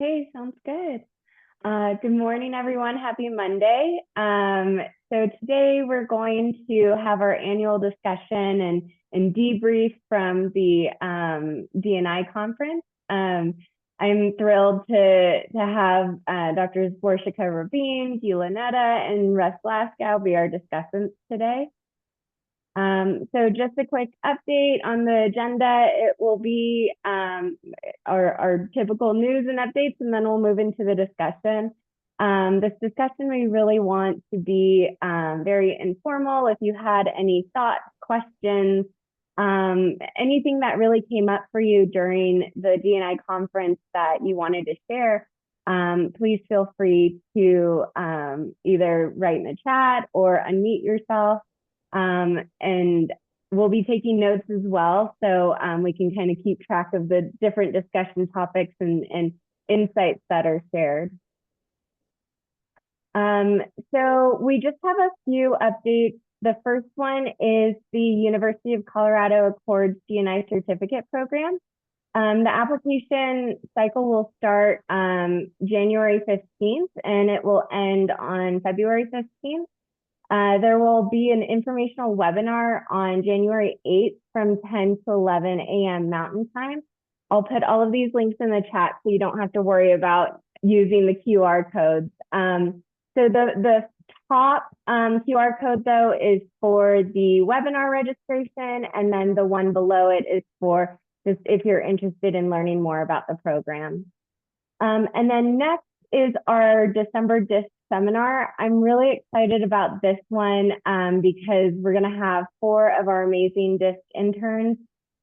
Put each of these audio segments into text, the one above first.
Hey, sounds good. Good morning, everyone. Happy Monday. So today we're going to have our annual discussion and debrief from the D&I conference. I'm thrilled to have Drs. Borsika, Rabin, Gila, Neta, and Russ Glasgow be our discussants today. So just a quick update on the agenda. It will be our typical news and updates, and then we'll move into the discussion. This discussion we really want to be very informal. If you had any thoughts, questions, anything that really came up for you during the D&I conference that you wanted to share, please feel free to either write in the chat or unmute yourself. And we'll be taking notes as well, so we can kind of keep track of the different discussion topics and insights that are shared. So we just have a few updates. The first one is the University of Colorado Accords D&I certificate program. The application cycle will start January 15th and it will end on February 15th. There will be an informational webinar on January 8th from 10 to 11 a.m. Mountain Time. I'll put all of these links in the chat so you don't have to worry about using the QR codes. So the top QR code, though, is for the webinar registration, and then the one below it is for just if you're interested in learning more about the program. And then next is our December DISC seminar. I'm really excited about this one because we're going to have 4 of our amazing DISC interns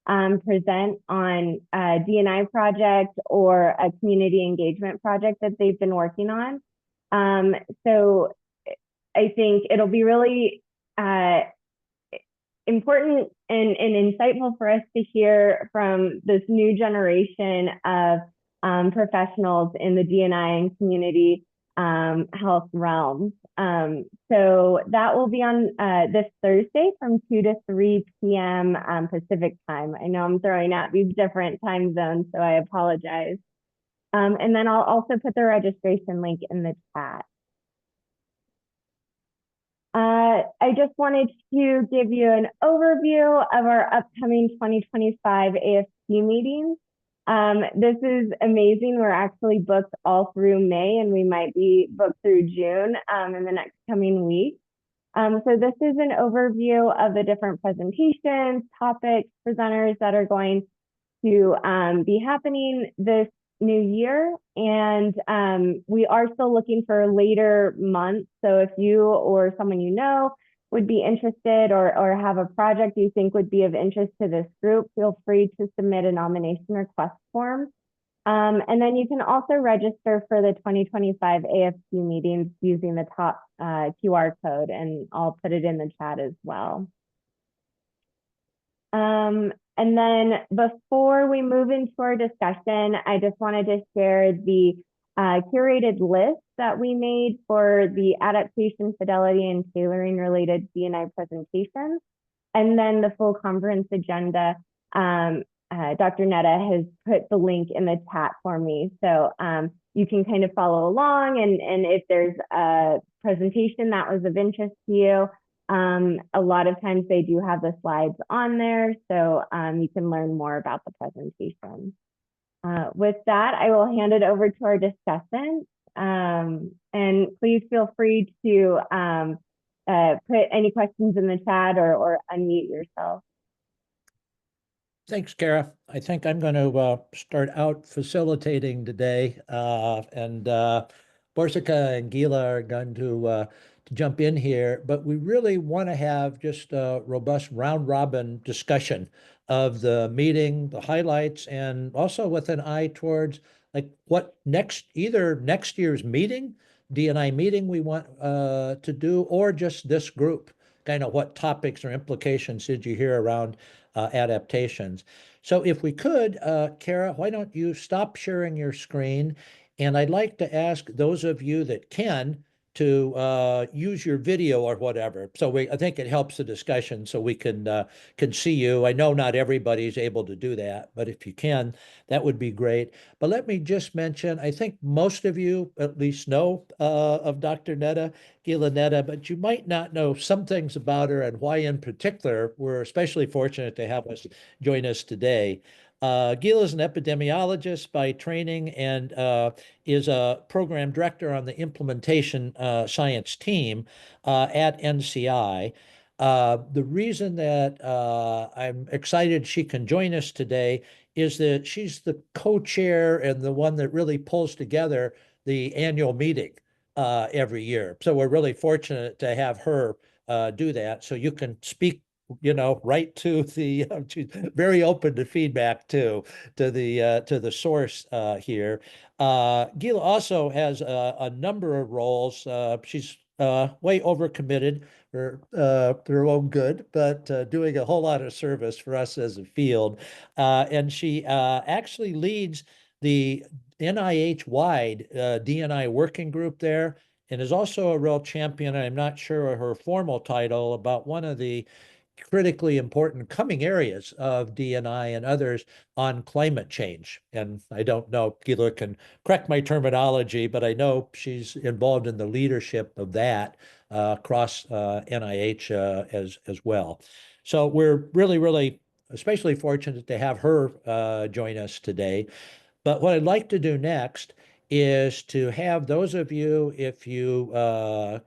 present on a D&I project or a community engagement project that they've been working on. So I think it'll be really important and insightful for us to hear from this new generation of professionals in the D&I and community health realms. So that will be on this Thursday from 2 to 3 p.m. Pacific time. I know I'm throwing out these different time zones, so I apologize. And then I'll also put the registration link in the chat. I just wanted to give you an overview of our upcoming 2025 AFC meetings. This is amazing. We're actually booked all through May, and we might be booked through June in the next coming week. So this is an overview of the different presentations, topics, presenters that are going to be happening this new year. And we are still looking for later months. So if you or someone you know would be interested or have a project you think would be of interest to this group, feel free to submit a nomination request form. And then you can also register for the 2025 AFC meetings using the top QR code, and I'll put it in the chat as well. And then before we move into our discussion, I just wanted to share the curated list that we made for the Adaptation, Fidelity, and Tailoring related D&I presentations. And then the full conference agenda, Dr. Neta has put the link in the chat for me. So you can kind of follow along, and if there's a presentation that was of interest to you, a lot of times they do have the slides on there, so you can learn more about the presentation. With that, I will hand it over to our discussant, and please feel free to put any questions in the chat or unmute yourself. Thanks, Kara. I think I'm going to start out facilitating today, and Borsika and Gila are going to jump in here, but we really want to have just a robust round-robin discussion of the meeting, the highlights, and also with an eye towards like what either next year's meeting, D&I meeting we want to do, or just this group, kind of what topics or implications did you hear around adaptations. So if we could, Kara, why don't you stop sharing your screen? And I'd like to ask those of you that can use your video or whatever. So I think it helps the discussion so we can see you. I know not everybody's able to do that, but if you can, that would be great. But let me just mention, I think most of you at least know of Dr. Neta, Gila Neta, but you might not know some things about her and why in particular we're especially fortunate to have us join us today. Gila is an epidemiologist by training and is a program director on the implementation science team at NCI. The reason that I'm excited she can join us today is that she's the co-chair and the one that really pulls together the annual meeting every year. So we're really fortunate to have her do that. So you can speak, right to the. She's very open to feedback too, to the source here. Gila also has a number of roles. She's way overcommitted for her own good, but doing a whole lot of service for us as a field. And she actually leads the NIH-wide D&I working group there, and is also a real champion. I'm not sure her formal title about one of the critically important coming areas of D&I and others on climate change. And I don't know, Gila can correct my terminology, but I know she's involved in the leadership of that across NIH as well. So we're really, really especially fortunate to have her join us today. But what I'd like to do next is to have those of you, if you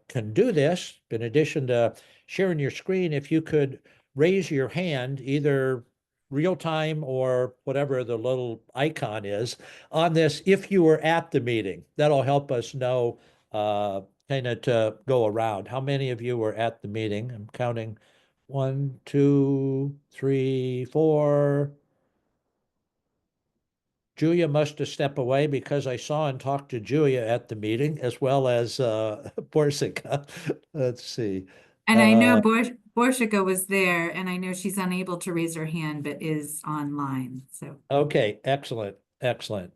can do this, in addition to sharing your screen, if you could raise your hand, either real time or whatever the little icon is on this, if you were at the meeting. That'll help us know kind of to go around. How many of you were at the meeting? I'm counting 1, 2, 3, 4. Julia must have stepped away because I saw and talked to Julia at the meeting as well as Borsika. Let's see. And I know Borsika was there, and I know she's unable to raise her hand, but is online. So Okay, excellent, excellent.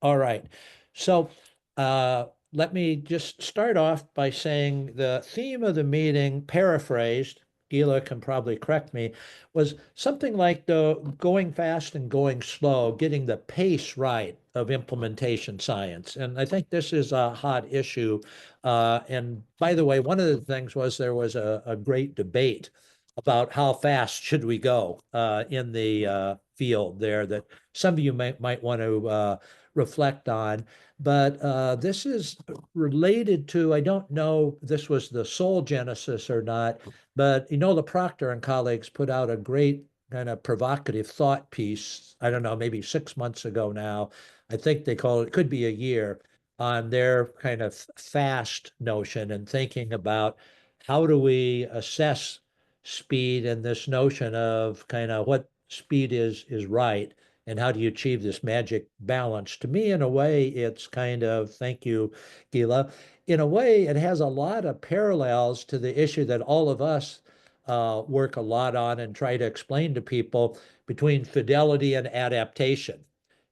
All right. So let me just start off by saying the theme of the meeting, paraphrased, Gila can probably correct me, was something like the going fast and going slow, getting the pace right of implementation science. And I think this is a hot issue. And by the way, one of the things was there was a great debate about how fast should we go in the field there that some of you might want to reflect on. But this is related to, I don't know if this was the sole genesis or not, but Enola Proctor and colleagues put out a great kind of provocative thought piece, I don't know, maybe 6 months ago now. I think they call it, could be a year, on their kind of fast notion and thinking about how do we assess speed and this notion of kind of what speed is right and how do you achieve this magic balance. To me, in a way, it's kind of, thank you, Gila, in a way, it has a lot of parallels to the issue that all of us work a lot on and try to explain to people between fidelity and adaptation.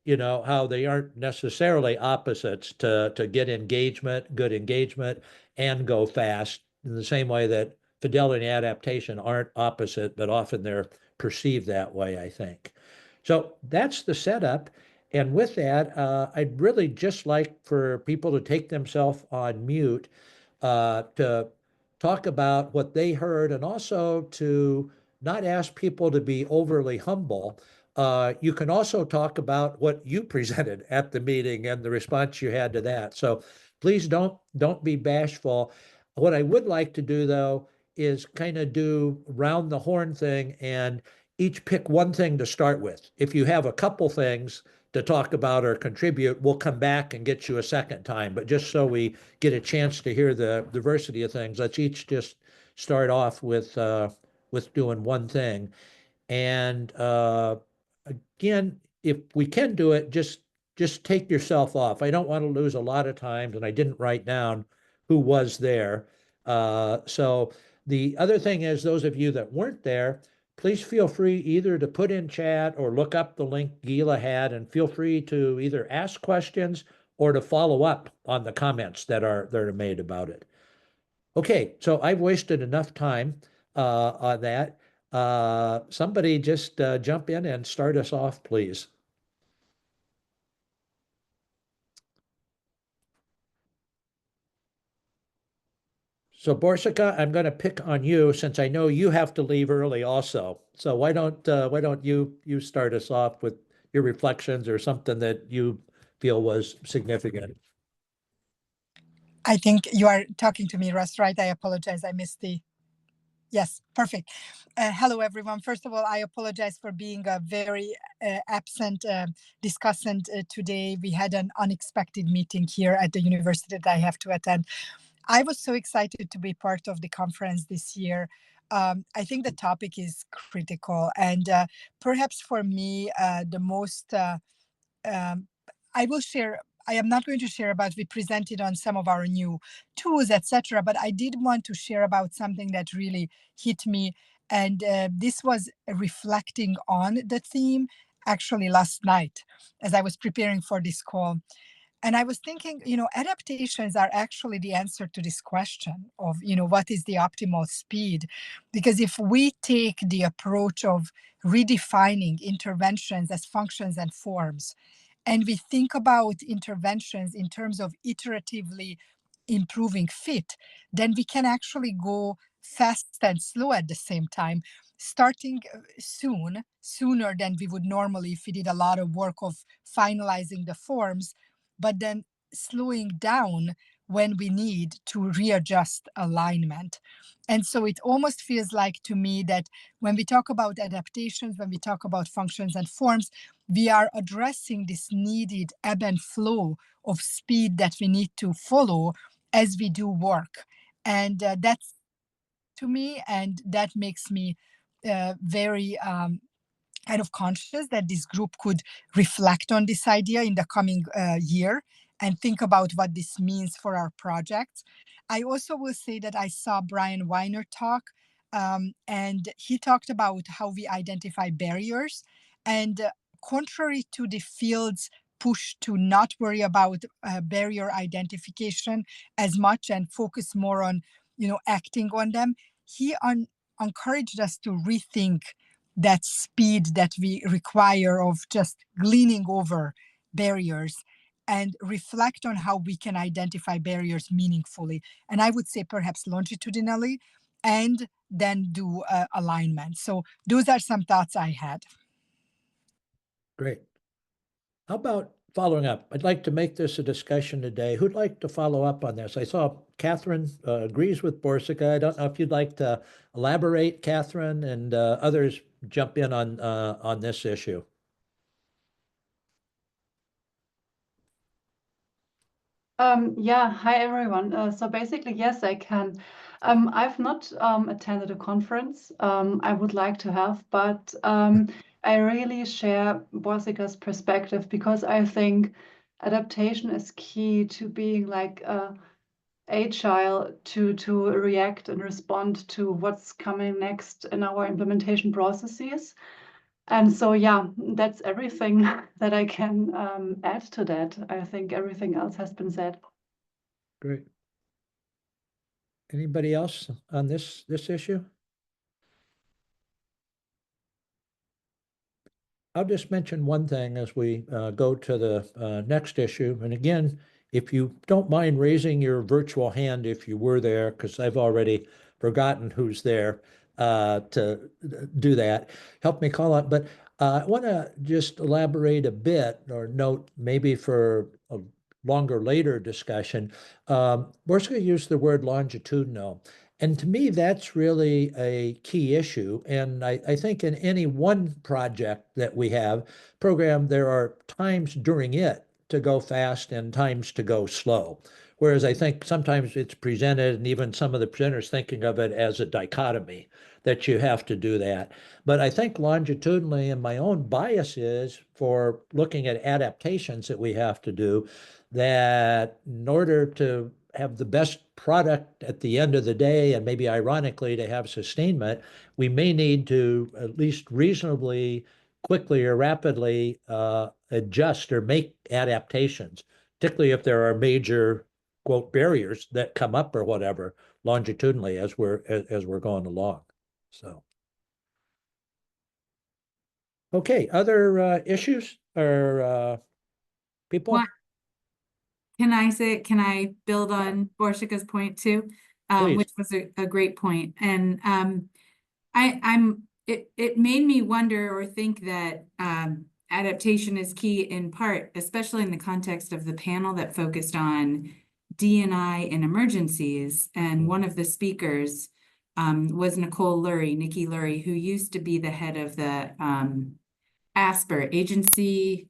How they aren't necessarily opposites to get engagement, good engagement, and go fast in the same way that fidelity and adaptation aren't opposite, but often they're perceived that way, I think. So that's the setup. And with that, I'd really just like for people to take themselves on mute to talk about what they heard and also to not ask people to be overly humble. You can also talk about what you presented at the meeting and the response you had to that. So please don't be bashful. What I would like to do, though, is kind of do round the horn thing and each pick one thing to start with. If you have a couple things to talk about or contribute, we'll come back and get you a second time. But just so we get a chance to hear the diversity of things, let's each just start off with doing one thing. And again, if we can do it, just take yourself off. I don't want to lose a lot of times, and I didn't write down who was there. So the other thing is, those of you that weren't there, please feel free either to put in chat or look up the link Gila had, and feel free to either ask questions or to follow up on the comments that are made about it. Okay, so I've wasted enough time on that. Somebody just jump in and start us off, please. So Borsika, I'm going to pick on you since I know you have to leave early also. So why don't you start us off with your reflections or something that you feel was significant? I think you are talking to me, Russ, right? I apologize. I missed the. Yes, perfect. Hello, everyone. First of all, I apologize for being a very absent discussant today. We had an unexpected meeting here at the university that I have to attend. I was so excited to be part of the conference this year. I think the topic is critical, and perhaps for me, the most um, I will share. I am not going to share about we presented on some of our new tools, etc. But I did want to share about something that really hit me, and this was reflecting on the theme actually last night as I was preparing for this call. And I was thinking, adaptations are actually the answer to this question of, what is the optimal speed? Because if we take the approach of redefining interventions as functions and forms, and we think about interventions in terms of iteratively improving fit, then we can actually go fast and slow at the same time, starting sooner than we would normally if we did a lot of work of finalizing the forms, but then slowing down when we need to readjust alignment. And so it almost feels like to me that when we talk about adaptations, when we talk about functions and forms, we are addressing this needed ebb and flow of speed that we need to follow as we do work. And that's to me, and that makes me very kind of conscious that this group could reflect on this idea in the coming year and think about what this means for our projects. I also will say that I saw Brian Weiner talk, and he talked about how we identify barriers. And contrary to the field's push to not worry about barrier identification as much and focus more on, acting on them, he encouraged us to rethink that speed that we require of just gleaning over barriers and reflect on how we can identify barriers meaningfully. And I would say perhaps longitudinally and then do alignment. So those are some thoughts I had. Great. How about following up? I'd like to make this a discussion today. Who'd like to follow up on this? I saw Catherine agrees with Borsika. I don't know if you'd like to elaborate, Catherine, and others jump in on this issue. Yeah, hi everyone. So basically, yes, I can. I've not attended a conference. I would like to have, but I really share Borsika's perspective because I think adaptation is key to being like agile to react and respond to what's coming next in our implementation processes. And so, yeah, that's everything that I can add to that. I think everything else has been said. Great. Anybody else on this issue? I'll just mention one thing as we go to the next issue. And again, if you don't mind raising your virtual hand if you were there, because I've already forgotten who's there to do that, help me call out. But I want to just elaborate a bit or note maybe for a longer later discussion. Borsika used the word longitudinal. And to me, that's really a key issue. And I think in any one project that we have program, there are times during it to go fast and times to go slow. Whereas I think sometimes it's presented, and even some of the presenters thinking of it as a dichotomy, that you have to do that. But I think longitudinally, and my own bias is for looking at adaptations that we have to do, that in order to have the best product at the end of the day, and maybe ironically to have sustainment, we may need to at least reasonably quickly or rapidly adjust or make adaptations, particularly if there are major quote barriers that come up or whatever longitudinally as we're going along. So. Okay, other issues or people? What can I build on Borsika's point too? Please. Which was a great point. And it made me wonder or think that adaptation is key in part, especially in the context of the panel that focused on D&I and emergencies. And one of the speakers was Nikki Lurie, who used to be the head of the ASPR agency.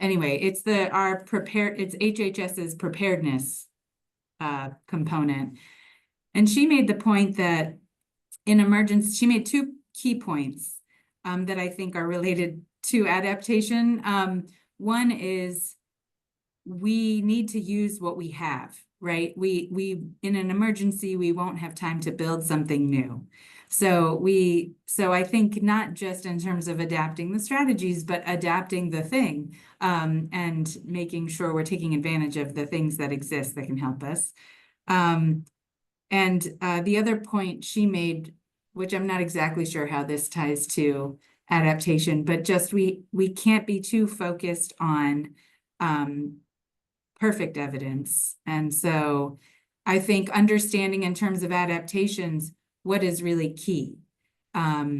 Anyway, it's it's HHS's preparedness component. And she made the point that in emergency, she made two key points that I think are related to adaptation. One is we need to use what we have, right? We in an emergency, we won't have time to build something new. So I think not just in terms of adapting the strategies, but adapting the thing and making sure we're taking advantage of the things that exist that can help us. And the other point she made, which I'm not exactly sure how this ties to adaptation, but just we can't be too focused on perfect evidence. And so I think understanding in terms of adaptations what is really key. Yeah,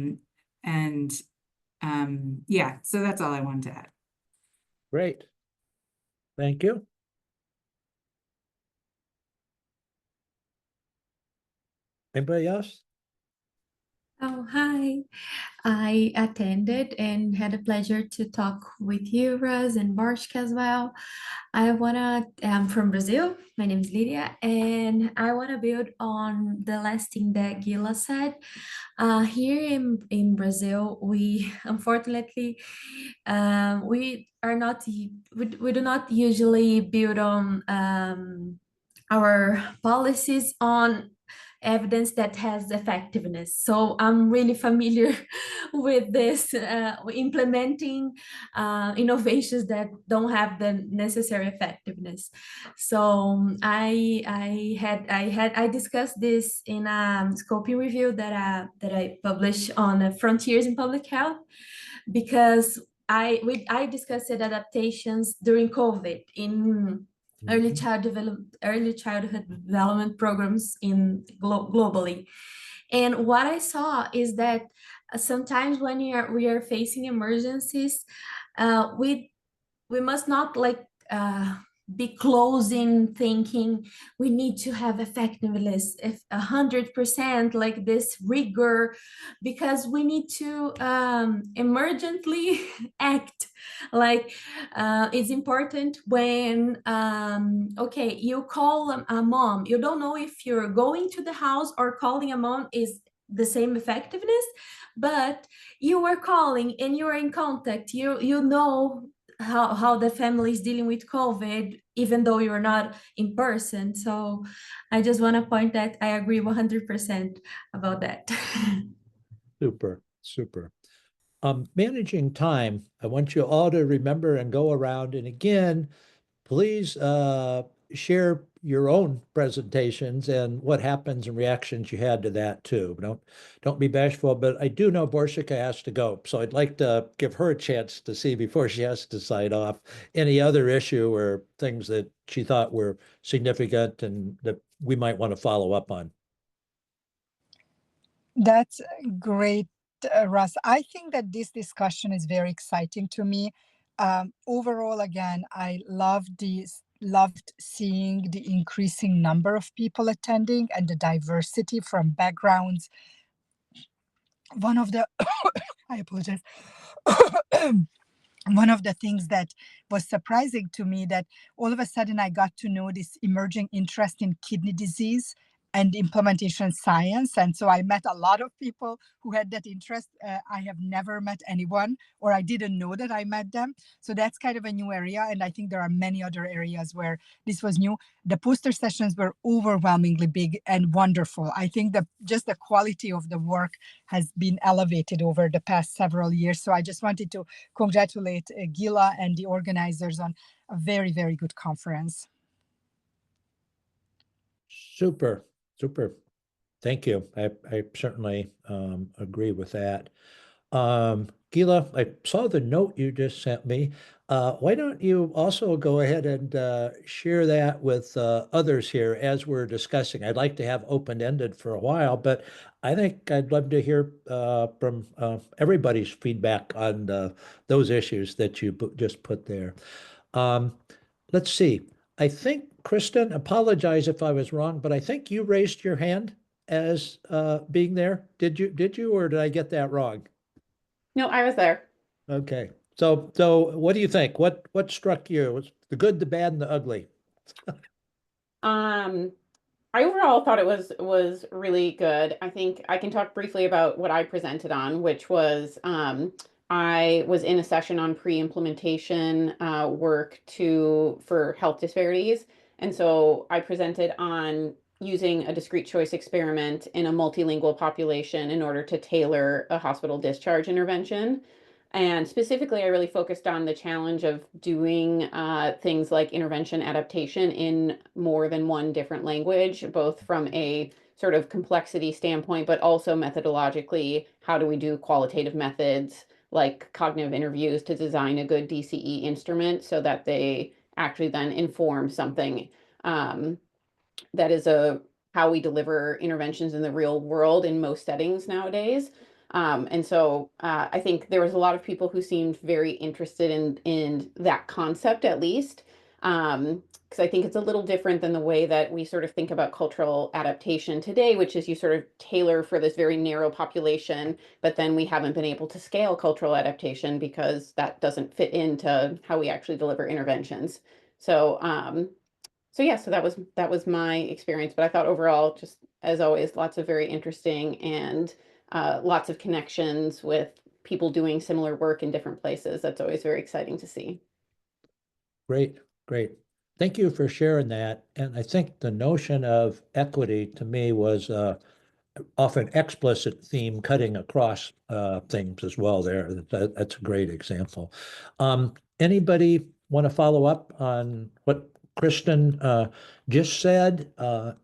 so that's all I wanted to add. Great. Thank you. Anybody else? Oh, hi. I attended and had a pleasure to talk with you, Russ, and Borsika as well. I'm from Brazil. My name is Lydia, and I want to build on the last thing that Gila said. Here in Brazil, we unfortunately we do not usually build on our policies on evidence that has effectiveness. So I'm really familiar with this implementing innovations that don't have the necessary effectiveness. So I discussed this in a scoping review that I published on Frontiers in Public Health, because I discussed adaptations during COVID in early childhood development programs in globally. And what I saw is that sometimes when we are facing emergencies, we must not be closing thinking we need to have effectiveness if 100% like this rigor, because we need to emergently act. Like it's important when okay, you call a mom, you don't know if you're going to the house or calling a mom is the same effectiveness, but you are calling and you are in contact, you know how the family is dealing with COVID, even though you're not in person. So I just want to point that I agree 100% about that. Super, super. Managing time, I want you all to remember and go around. And again, please share your own presentations and what happens and reactions you had to that too. Don't be bashful, but I do know Borsika has to go. So I'd like to give her a chance to see before she has to sign off any other issue or things that she thought were significant and that we might want to follow up on. That's great, Russ. I think that this discussion is very exciting to me. Overall, again, I loved seeing the increasing number of people attending and the diversity from backgrounds. One of the, I apologize. One of the things that was surprising to me, that all of a sudden I got to know this emerging interest in kidney disease and implementation science. And so I met a lot of people who had that interest. I have never met anyone, or I didn't know that I met them. So that's kind of a new area. And I think there are many other areas where this was new. The poster sessions were overwhelmingly big and wonderful. I think that just the quality of the work has been elevated over the past several years. So I just wanted to congratulate Gila and the organizers on a very, very good conference. Super, super. Thank you. I certainly agree with that. Gila, I saw the note you just sent me. Why don't you also go ahead and share that with others here as we're discussing? I'd like to have open-ended for a while, but I think I'd love to hear from everybody's feedback on those issues that you just put there. Let's see. I think, Kristen, apologize if I was wrong, but I think you raised your hand as being there. Did you, or did I get that wrong? No, I was there. Okay. So what do you think? What struck you? What's the good, the bad, and the ugly? I overall thought it was really good. I think I can talk briefly about what I presented on, which was I was in a session on pre-implementation work for health disparities. And so I presented on using a discrete choice experiment in a multilingual population in order to tailor a hospital discharge intervention. And specifically, I really focused on the challenge of doing things like intervention adaptation in more than one different language, both from a sort of complexity standpoint, but also methodologically, how do we do qualitative methods like cognitive interviews to design a good DCE instrument so that they actually then inform something that is how we deliver interventions in the real world in most settings nowadays. And so I think there was a lot of people who seemed very interested in that concept, at least, because I think it's a little different than the way that we sort of think about cultural adaptation today, which is you sort of tailor for this very narrow population, but then we haven't been able to scale cultural adaptation because that doesn't fit into how we actually deliver interventions. So so that was my experience, but I thought overall, just as always, lots of very interesting and lots of connections with people doing similar work in different places. That's always very exciting to see. Great, great. Thank you for sharing that. And I think the notion of equity to me was often explicit theme cutting across things as well there. That's a great example. Anybody want to follow up on what Kristen just said?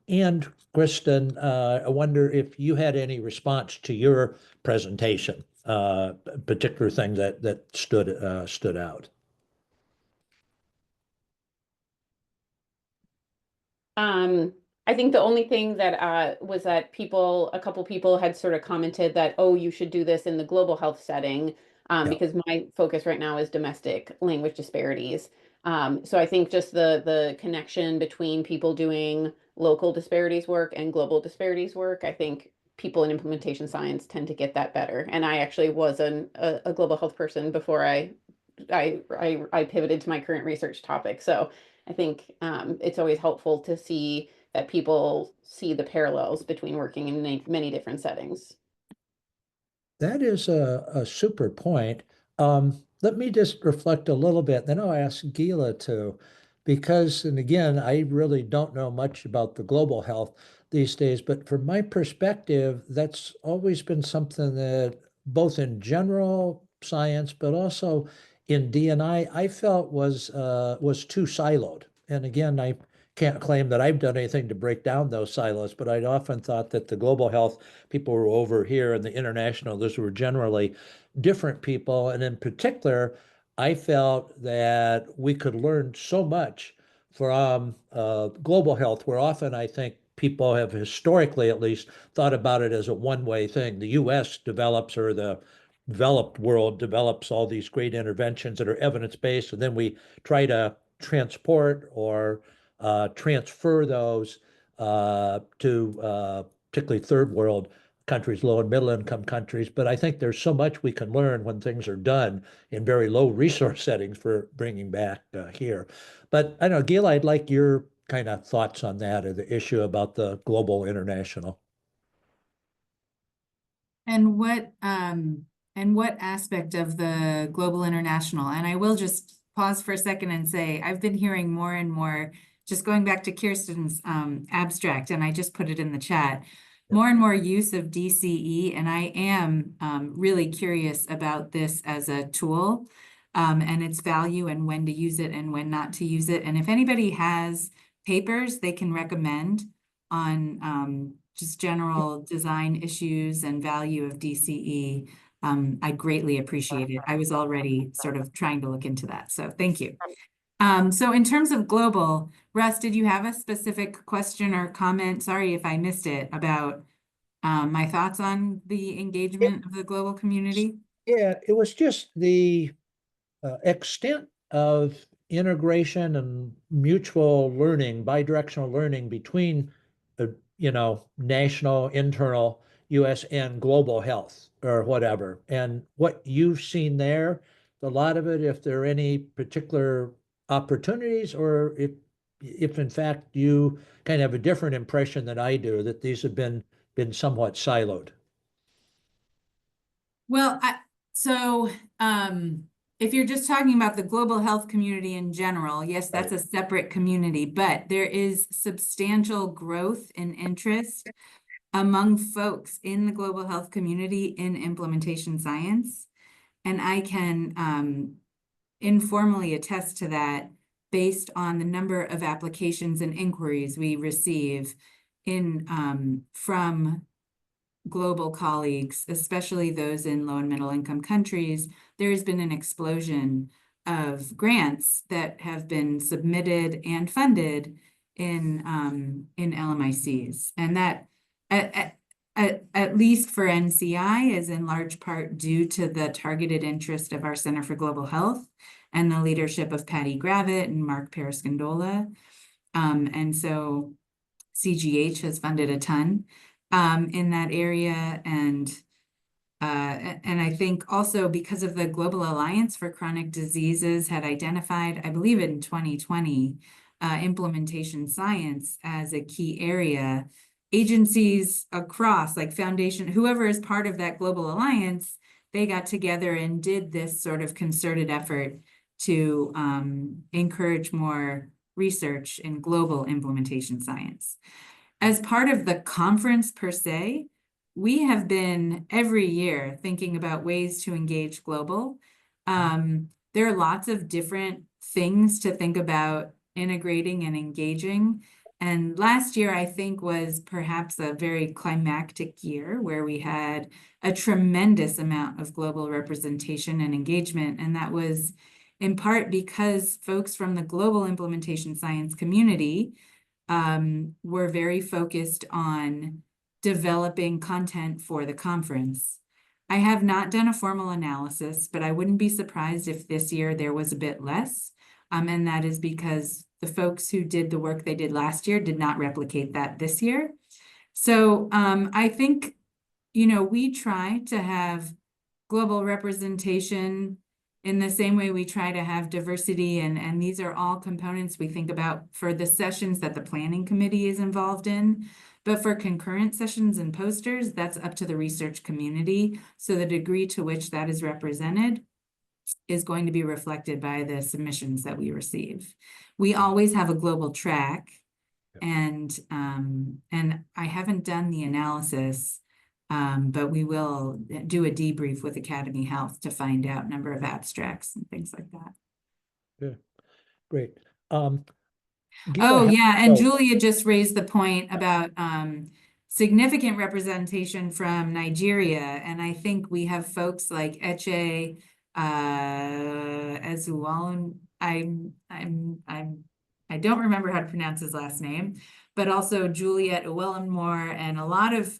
And Kristen, I wonder if you had any response to your presentation, particular thing that stood out. I think the only thing that was that a couple people had sort of commented that, oh, you should do this in the global health setting, because my focus right now is domestic language disparities. So I think just the connection between people doing local disparities work and global disparities work, I think people in implementation science tend to get that better. And I actually was a global health person before I pivoted to my current research topic. So I think it's always helpful to see that people see the parallels between working in many different settings. That is a super point. Let me just reflect a little bit, then I'll ask Gila too, because, and again, I really don't know much about the global health these days, but from my perspective, that's always been something that both in general science, but also in D&I, I felt was too siloed. And again, I can't claim that I've done anything to break down those silos, but I'd often thought that the global health people were over here and the international, those were generally different people. And in particular, I felt that we could learn so much from global health, where often I think people have historically at least thought about it as a one-way thing. The US develops, or the developed world develops, all these great interventions that are evidence-based, and then we try to transport or transfer those to particularly third world countries, low and middle income countries. But I think there's so much we can learn when things are done in very low resource settings for bringing back here. But I don't know, Gila, I'd like your kind of thoughts on that, or the issue about the global international. And what aspect of the global international? And I will just pause for a second and say, I've been hearing more and more, just going back to Kirsten's abstract, and I just put it in the chat, more and more use of DCE. And I am really curious about this as a tool and its value, and when to use it and when not to use it. And if anybody has papers they can recommend on just general design issues and value of DCE, I greatly appreciate it. I was already sort of trying to look into that, so thank you. So in terms of global, Russ, did you have a specific question or comment? Sorry if I missed it, about my thoughts on the engagement of the global community. Yeah, it was just the extent of integration and mutual learning, bidirectional learning between national, internal, US and global health or whatever. And what you've seen there, a lot of it, if there are any particular opportunities, or if in fact you kind of have a different impression than I do, that these have been somewhat siloed. Well, if you're just talking about the global health community in general, yes, that's a separate community, but there is substantial growth in interest among folks in the global health community in implementation science. And I can informally attest to that based on the number of applications and inquiries we receive from global colleagues, especially those in low and middle income countries. There has been an explosion of grants that have been submitted and funded in LMICs, and that at least for NCI is in large part due to the targeted interest of our Center for Global Health and the leadership of Patty Gravitt and Mark Periscindola. And so CGH has funded a ton in that area, and I think also because of the Global Alliance for Chronic Diseases had identified, I believe in 2020, implementation science as a key area. Agencies across, like foundation, whoever is part of that Global Alliance, they got together and did this sort of concerted effort to encourage more research in global implementation science. As part of the conference per se, we have been every year thinking about ways to engage global. There are lots of different things to think about integrating and engaging. And last year, I think, was perhaps a very climactic year where we had a tremendous amount of global representation and engagement. And that was in part because folks from the global implementation science community were very focused on developing content for the conference. I have not done a formal analysis, but I wouldn't be surprised if this year there was a bit less. And that is because the folks who did the work they did last year did not replicate that this year. So I think, we try to have global representation in the same way we try to have diversity, and these are all components we think about for the sessions that the planning committee is involved in. But for concurrent sessions and posters, that's up to the research community. So the degree to which that is represented is going to be reflected by the submissions that we receive. We always have a global track, and I haven't done the analysis, but we will do a debrief with AcademyHealth to find out number of abstracts and things like that. Yeah, great. Oh, yeah, and Julia just raised the point about significant representation from Nigeria, and I think we have folks like Eche Ezuwalun. I don't remember how to pronounce his last name, but also Juliet Uwellenmore and a lot of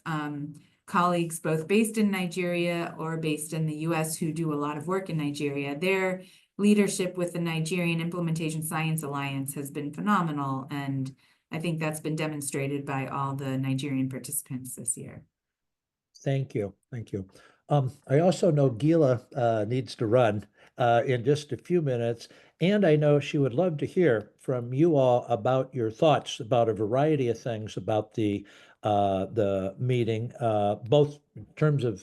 colleagues, both based in Nigeria or based in the US, who do a lot of work in Nigeria. Their leadership with the Nigerian Implementation Science Alliance has been phenomenal, and I think that's been demonstrated by all the Nigerian participants this year. Thank you. Thank you. I also know Gila needs to run in just a few minutes, and I know she would love to hear from you all about your thoughts about a variety of things about the meeting, both in terms of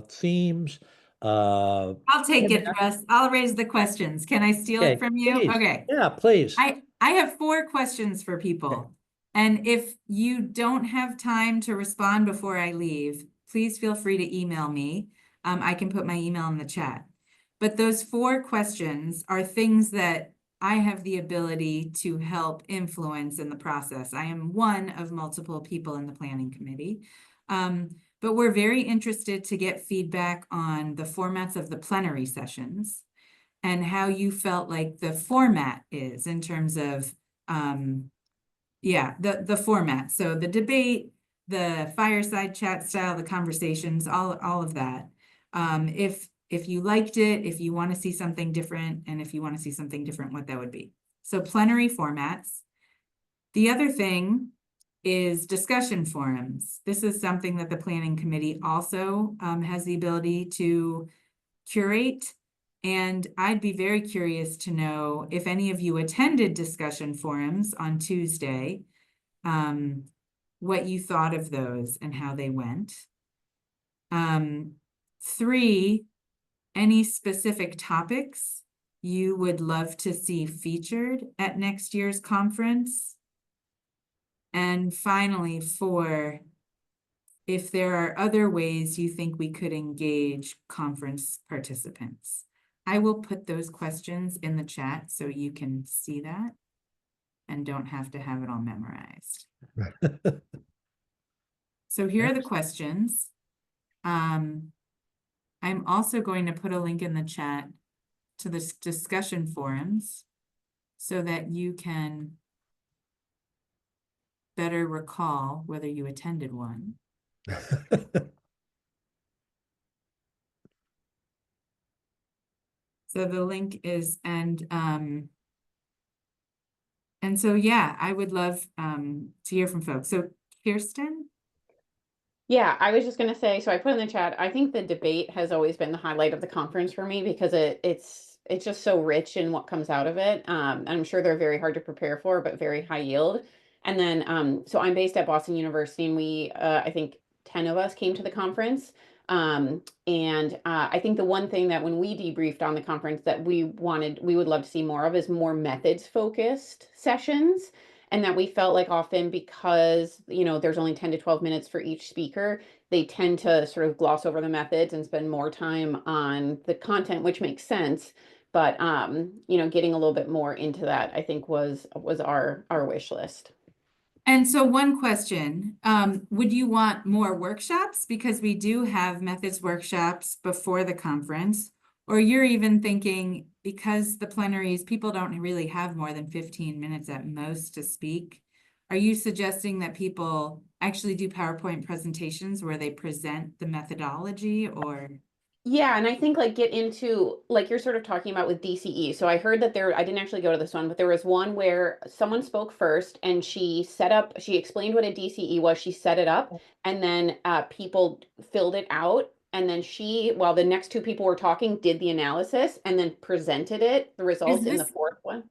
themes. I'll take it, Russ. I'll raise the questions. Can I steal it from you? Please. Okay. Yeah, please. I have 4 questions for people. Okay. And if you don't have time to respond before I leave, please feel free to email me. I can put my email in the chat. But those 4 questions are things that I have the ability to help influence in the process. I am one of multiple people in the planning committee. But we're very interested to get feedback on the formats of the plenary sessions and how you felt like the format is in terms of, the format. So the debate, the fireside chat style, the conversations, all of that. If you liked it, if you want to see something different, and if you want to see something different, what that would be. So plenary formats. The other thing is discussion forums. This is something that the planning committee also has the ability to curate. And I'd be very curious to know if any of you attended discussion forums on Tuesday, what you thought of those and how they went. 3, any specific topics you would love to see featured at next year's conference. And finally, 4, if there are other ways you think we could engage conference participants. I will put those questions in the chat so you can see that and don't have to have it all memorized. So here are the questions. I'm also going to put a link in the chat to the discussion forums so that you can better recall whether you attended one. So the link is, and so, yeah, I would love to hear from folks. So Kirsten? Yeah, I was just going to say, so I put in the chat, I think the debate has always been the highlight of the conference for me because it's just so rich in what comes out of it. I'm sure they're very hard to prepare for, but very high yield. And then, so I'm based at Boston University, and we, I think 10 of us came to the conference. I think the one thing that when we debriefed on the conference that we would love to see more of is more methods focused sessions. And that we felt like often because, there's only 10 to 12 minutes for each speaker, they tend to sort of gloss over the methods and spend more time on the content, which makes sense. But, getting a little bit more into that, I think was our wish list. And so one question, would you want more workshops? Because we do have methods workshops before the conference, or you're even thinking because the plenaries, people don't really have more than 15 minutes at most to speak. Are you suggesting that people actually do PowerPoint presentations where they present the methodology or? Yeah, and I think get into you're sort of talking about with DCE. So I heard that I didn't actually go to this one, but there was one where someone spoke first and she explained what a DCE was, she set it up, and then people filled it out. And then while the next 2 people were talking, did the analysis and then presented the results in the 4th one.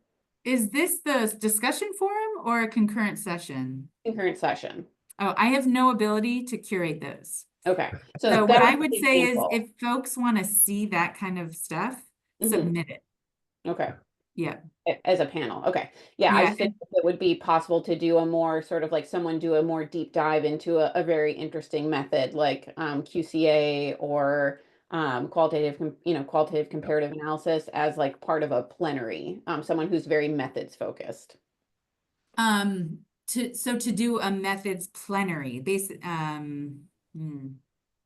Is this the discussion forum or a concurrent session? Concurrent session. Oh, I have no ability to curate those. Okay. So what I would say is if folks want to see that kind of stuff, submit it. Okay. Yeah. As a panel. Okay. Yeah. I just think it would be possible to do a more sort of someone do a more deep dive into a very interesting method like QCA or qualitative comparative analysis as part of a plenary, someone who's very methods focused. To do a methods plenary,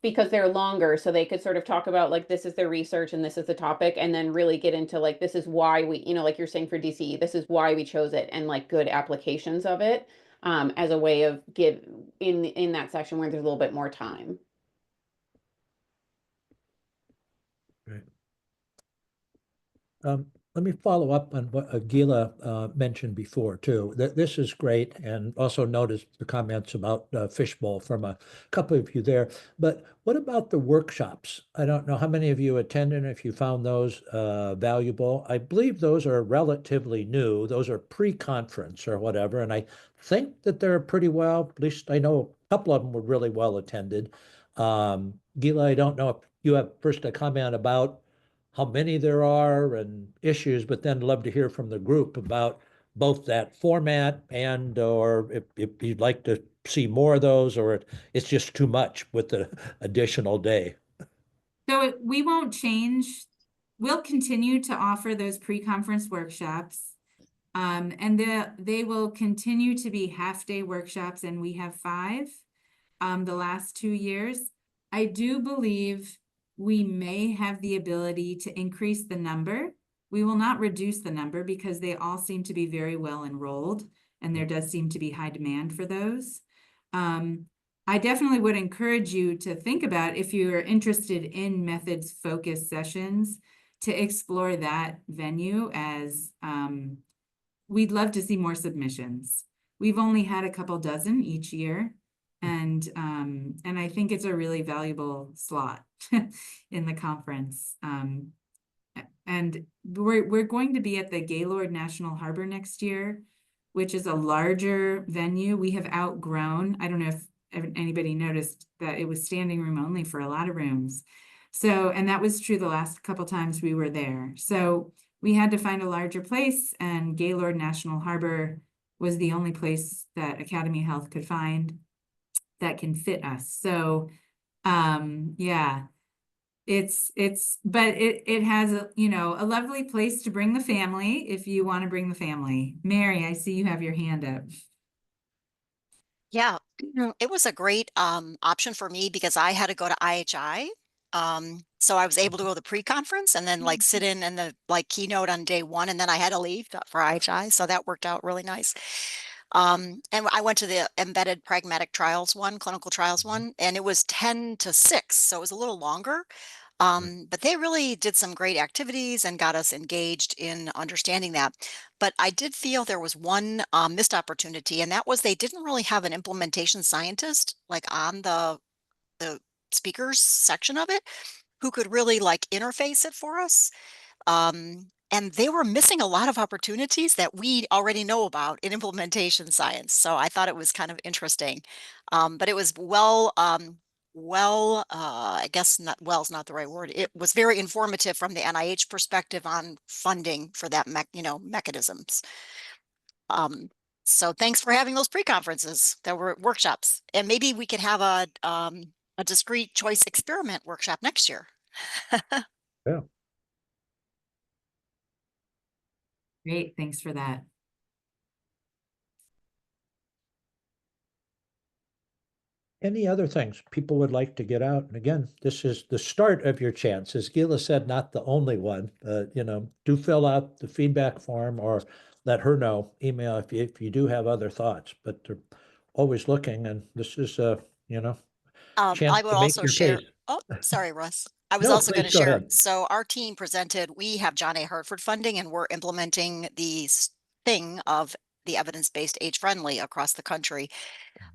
because they're longer, so they could sort of talk about this is their research and this is the topic, and then really get into this is why we, like you're saying for DCE, this is why we chose it, and good applications of it as a way of in that section where there's a little bit more time. Right. Let me follow up on what Gila mentioned before, too. This is great, and also noticed the comments about fishbowl from a couple of you there. But what about the workshops? I don't know how many of you attended, if you found those valuable. I believe those are relatively new. Those are pre-conference or whatever, and I think that they're pretty well, at least I know a couple of them were really well attended. Gila, I don't know if you have first a comment about how many there are and issues, but then love to hear from the group about both that format and or if you'd like to see more of those, or it's just too much with the additional day. So we won't change we'll continue to offer those pre-conference workshops. And they will continue to be half-day workshops, and we have 5 the last 2 years. I do believe we may have the ability to increase the number. We will not reduce the number because they all seem to be very well enrolled, and there does seem to be high demand for those. I definitely would encourage you to think about, if you're interested in methods-focused sessions, to explore that venue, as we'd love to see more submissions. We've only had a couple dozen each year, and I think it's a really valuable slot in the conference. And we're going to be at the Gaylord National Harbor next year, which is a larger venue. We have outgrown, I don't know if anybody noticed that it was standing room only for a lot of rooms. So, and that was true the last couple times we were there. So we had to find a larger place, and Gaylord National Harbor was the only place that AcademyHealth could find that can fit us. So, yeah, but it has a, you know, a lovely place to bring the family if you want to bring the family. Mary, I see you have your hand up. Yeah, it was a great option for me because I had to go to IHI. So I was able to go to the pre-conference and then like sit in the like keynote on day 1, and then I had to leave for IHI. So that worked out really nice. And I went to the embedded pragmatic trials one, clinical trials one, and it was 10 to 6. So it was a little longer. But they really did some great activities and got us engaged in understanding that. But I did feel there was one missed opportunity, and that was they didn't really have an implementation scientist like on the speakers section of it who could really like interface it for us. And they were missing a lot of opportunities that we already know about in implementation science. So I thought it was kind of interesting. But it was I guess not well is not the right word. It was very informative from the NIH perspective on funding for that mechanisms. So thanks for having those pre-conferences. There were workshops, and maybe we could have a discrete choice experiment workshop next year. Yeah. Great, thanks for that. Any other things people would like to get out? And again, this is the start of your chance. As Gila said, not the only one. You know, do fill out the feedback form or let her know, email if you do have other thoughts. But they're always looking, and this is you know, chance I would to make also your share. case. Oh, sorry, Russ. I was No, also going to please go share. ahead. So our team presented, we have John A. Hartford funding, and we're implementing the thing of the evidence-based age-friendly across the country.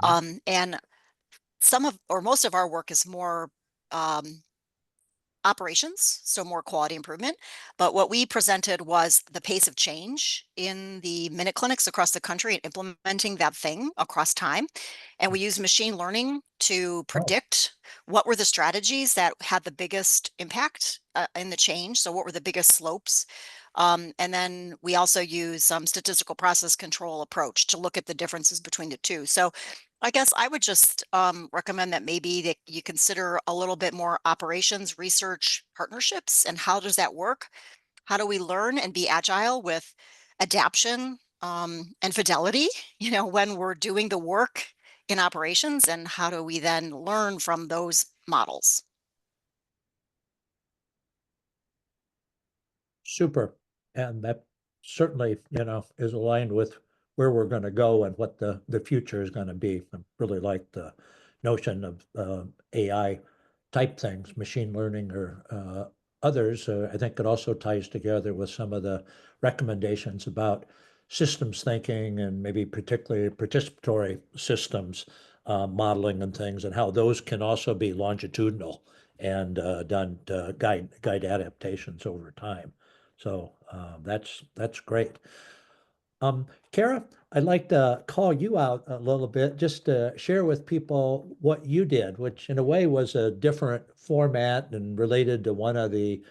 And some of, or most of our work is more operations, so more quality improvement. But what we presented was the pace of change in the minute clinics across the country and implementing that thing across time. And we used machine learning to predict what were the strategies that had the biggest impact in the change. So what were the biggest slopes? And then we also use some statistical process control approach to look at the differences between the two. So I guess I would just recommend that maybe that you consider a little bit more operations, research, partnerships, and how does that work? How do we learn and be agile with adaptation and fidelity, you know, when we're doing the work in operations, and how do we then learn from those models? Super. And that certainly, you know, is aligned with where we're going to go and what the future is going to be. I really like the notion of AI type things, machine learning or others. I think it also ties together with some of the recommendations about systems thinking and maybe particularly participatory systems modeling and things, and how those can also be longitudinal and done to guide adaptations over time. So that's great. Kara, I'd like to call you out a little bit just to share with people what you did, which in a way was a different format and related to one of the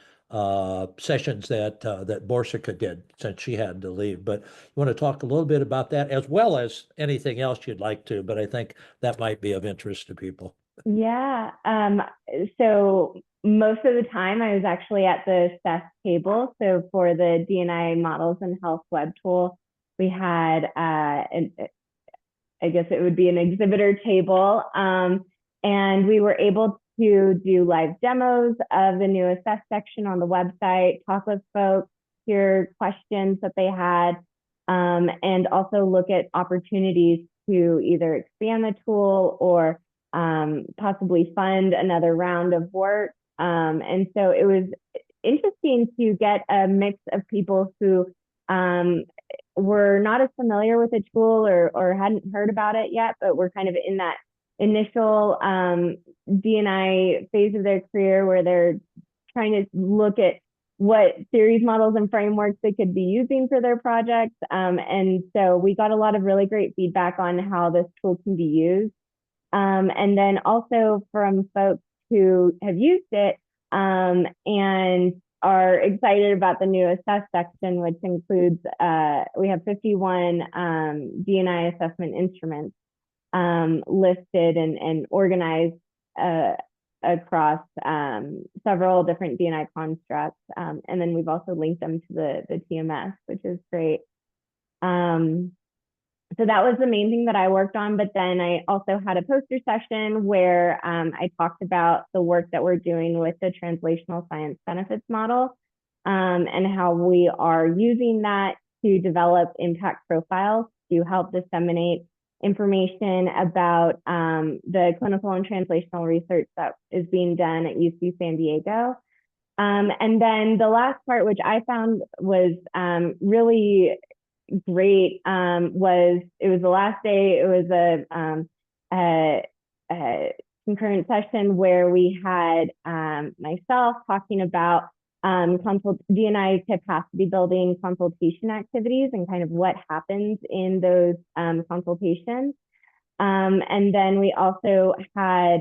sessions that Borsika did since she had to leave. But you want to talk a little bit about that as well as anything else you'd like to, but I think that might be of interest to people. Yeah. So most of the time I was actually at the CES table. So for the D&I models and health web tool, we had, I guess it would be an exhibitor table. And we were able to do live demos of the new assess section on the website, talk with folks, hear questions that they had, and also look at opportunities to either expand the tool or possibly fund another round of work. And so it was interesting to get a mix of people who were not as familiar with the tool or hadn't heard about it yet, but were kind of in that initial D&I phase of their career where they're trying to look at what series models and frameworks they could be using for their projects. And so we got a lot of really great feedback on how this tool can be used. And then also from folks who have used it and are excited about the new assess section, which includes, we have 51 D&I assessment instruments listed and organized across several different D&I constructs. And then we've also linked them to the TMS, which is great. So that was the main thing that I worked on, but then I also had a poster session where I talked about the work that we're doing with the translational science benefits model and how we are using that to develop impact profiles to help disseminate information about the clinical and translational research that is being done at UC San Diego. And then the last part, which I found was really great, was it was the last day. It was a concurrent session where we had myself talking about D&I capacity building consultation activities and kind of what happens in those consultations. And then we also had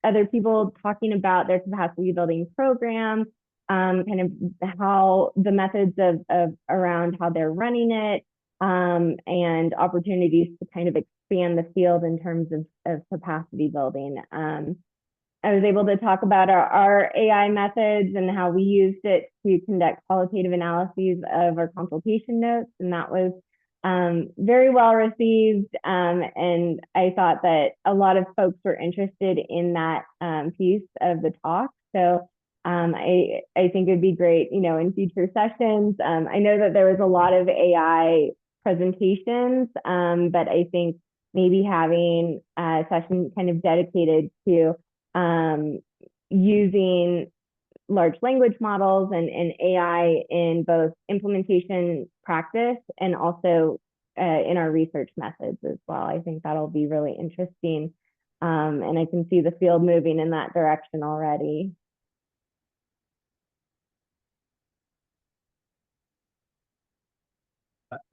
other people talking about their capacity building program, kind of how the methods of around how they're running it, and opportunities to kind of expand the field in terms of capacity building. I was able to talk about our AI methods and how we used it to conduct qualitative analyses of our consultation notes, and that was very well received. And I thought that a lot of folks were interested in that piece of the talk. So I think it'd be great, you know, in future sessions. I know that there was a lot of AI presentations, but I think maybe having a session kind of dedicated to using large language models and AI in both implementation practice and also in our research methods as well. I think that'll be really interesting. And I can see the field moving in that direction already.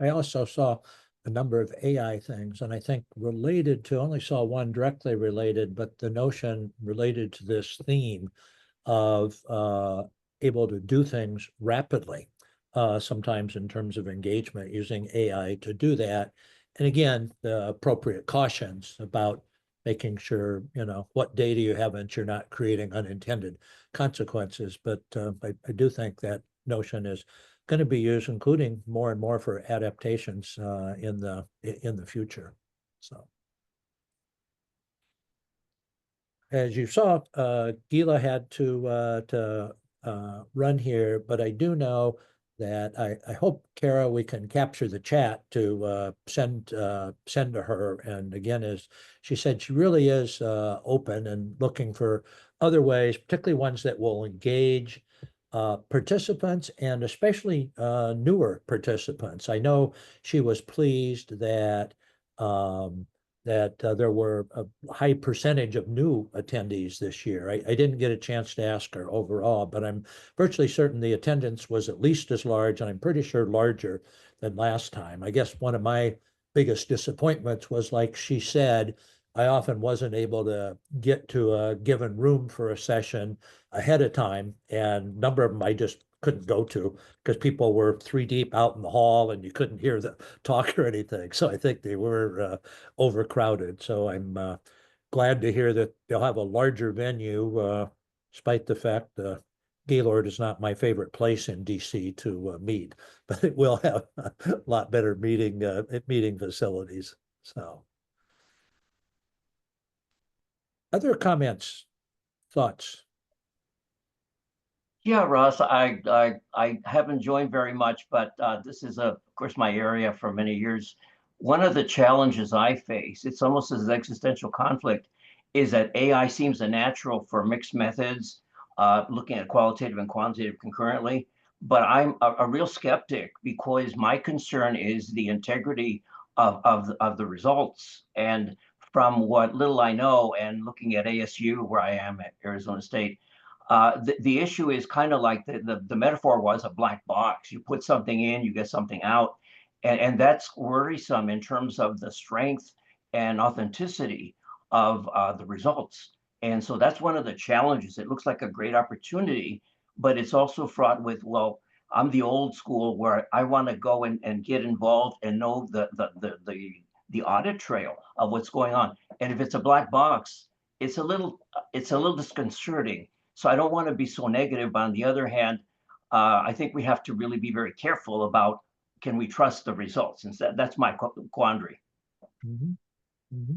I also saw a number of AI things, and I think related to, only saw one directly related, but the notion related to this theme of able to do things rapidly, sometimes in terms of engagement using AI to do that. And again, the appropriate cautions about making sure, you know, what data you have and you're not creating unintended consequences. But I do think that notion is going to be used, including more and more for adaptations in the future. So, as you saw, Gila had to run here, but I do know that I hope, Kara, we can capture the chat to send to her. And again, as she said, she really is open and looking for other ways, particularly ones that will engage participants and especially newer participants. I know she was pleased that there were a high percentage of new attendees this year. I didn't get a chance to ask her overall, but I'm virtually certain the attendance was at least as large, and I'm pretty sure larger than last time. I guess one of my biggest disappointments was, like she said, I often wasn't able to get to a given room for a session ahead of time, and a number of them I just couldn't go to because people were 3 deep out in the hall and you couldn't hear the talk or anything. So I think they were overcrowded. So I'm glad to hear that they'll have a larger venue, despite the fact Gaylord is not my favorite place in DC to meet, but it will have a lot better meeting facilities. So, other comments, thoughts? Yeah, Russ, I haven't joined very much, but this is, of course, my area for many years. One of the challenges I face, it's almost as an existential conflict, is that AI seems a natural for mixed methods, looking at qualitative and quantitative concurrently. But I'm a real skeptic because my concern is the integrity of the results. And from what little I know, and looking at ASU, where I am at Arizona State, the issue is kind of like the metaphor was a black box. You put something in, you get something out. And that's worrisome in terms of the strength and authenticity of the results. And so that's one of the challenges. It looks like a great opportunity, but it's also fraught with, well, I'm the old school where I want to go and get involved and know the audit trail of what's going on. And if it's a black box, it's a little disconcerting. So I don't want to be so negative. But on the other hand, I think we have to really be very careful about, can we trust the results? And that's my quandary. Mm-hmm. Mm-hmm.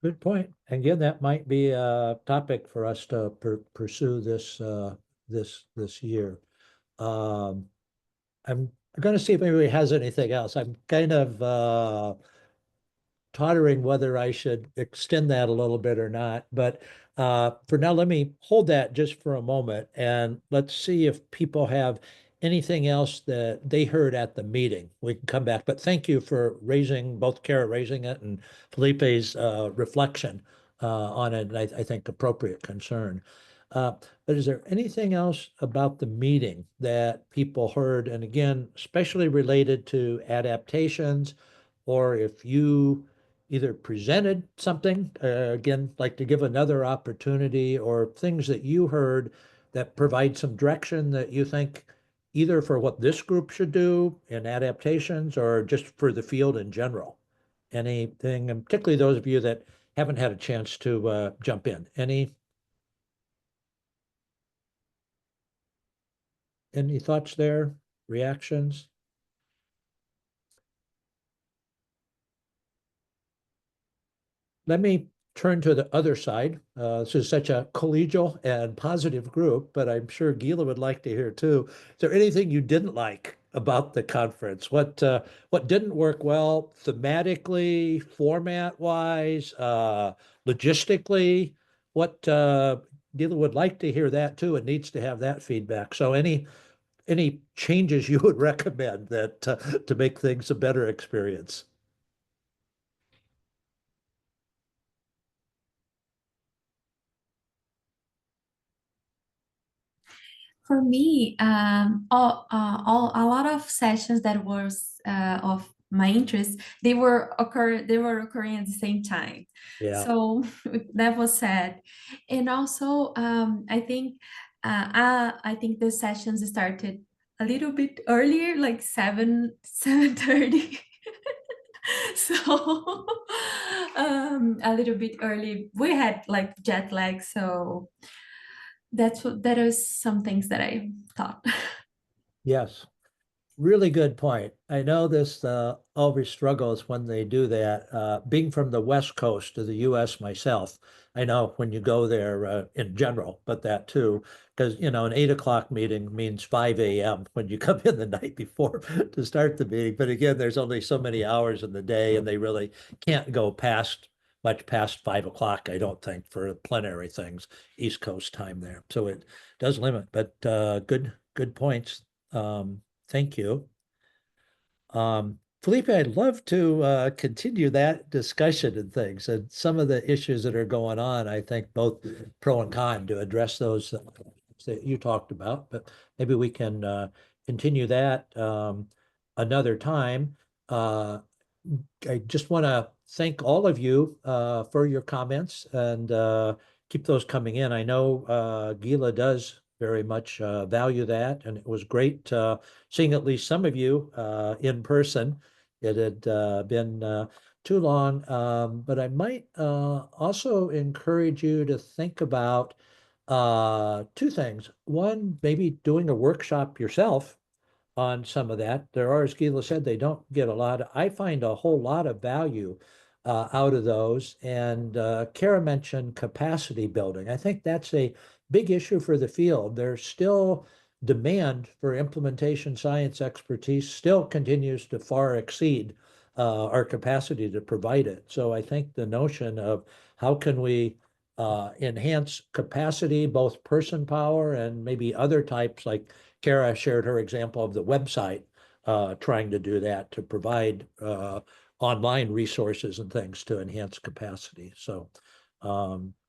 Good point. And again, that might be a topic for us to pursue this year. I'm going to see if anybody has anything else. I'm kind of tottering whether I should extend that a little bit or not. But for now, let me hold that just for a moment, and let's see if people have anything else that they heard at the meeting. We can come back. But thank you for both Kara raising it and Felipe's reflection on it, and I think appropriate concern. But is there anything else about the meeting that people heard? And again, especially related to adaptations, or if you either presented something, again, like to give another opportunity, or things that you heard that provide some direction that you think either for what this group should do in adaptations or just for the field in general. Anything, and particularly those of you that haven't had a chance to jump in. Any thoughts there? Reactions? Let me turn to the other side. This is such a collegial and positive group, but I'm sure Gila would like to hear too. Is there anything you didn't like about the conference? What didn't work well thematically, format-wise, logistically? What Gila would like to hear that too, and needs to have that feedback. So any changes you would recommend that to make things a better experience? For me, a lot of sessions that was of my interest, they were occurring at the same time. Yeah. So that was sad. And also, I think the sessions started a little bit earlier, like 7:30. So a little bit early. We had like jet lag, so that is some things that I thought. Yes, really good point. I know this always struggles when they do that. Being from the West Coast of the US myself, I know when you go there in general, but that too, because an 8 o'clock meeting means 5 a.m. when you come in the night before to start the meeting. But again, there's only so many hours in the day, and they really can't go much past 5 o'clock, I don't think, for plenary things, East Coast time there. So it does limit, but good points. Thank you. Felipe, I'd love to continue that discussion and things, and some of the issues that are going on, I think both pro and con, to address those that you talked about, but maybe we can continue that another time. I just want to thank all of you for your comments, and keep those coming in. I know Gila does very much value that, and it was great seeing at least some of you in person It had been too long, but I might also encourage you to think about two things. One, maybe doing a workshop yourself on some of that. There are, as Gila said, they don't get a lot. I find a whole lot of value out of those. And Kara mentioned capacity building. I think that's a big issue for the field. There's still demand for implementation science expertise still continues to far exceed our capacity to provide it. So I think the notion of how can we enhance capacity, both person power and maybe other types, like Kara shared her example of the website, trying to do that to provide online resources and things to enhance capacity. So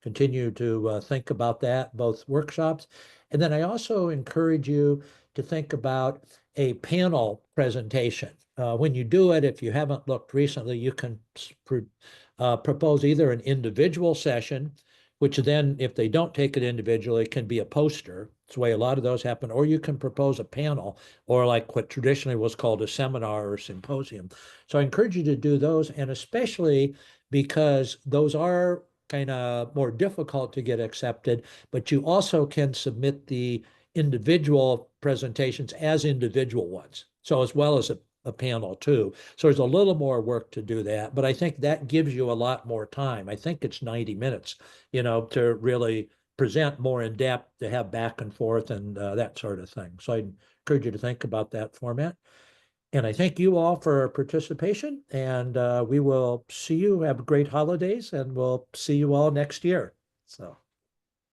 continue to think about that, both workshops. And then I also encourage you to think about a panel presentation. When you do it, if you haven't looked recently, you can propose either an individual session, which then, if they don't take it individually, can be a poster. It's the way a lot of those happen. Or you can propose a panel, or like what traditionally was called a seminar or symposium. So I encourage you to do those, and especially because those are kind of more difficult to get accepted, but you also can submit the individual presentations as individual ones. So as well as a panel too. So there's a little more work to do that, but I think that gives you a lot more time. I think it's 90 minutes, to really present more in depth, to have back and forth and that sort of thing. So I encourage you to think about that format. And I thank you all for participation, and we will see you. Have great holidays, and we'll see you all next year. So.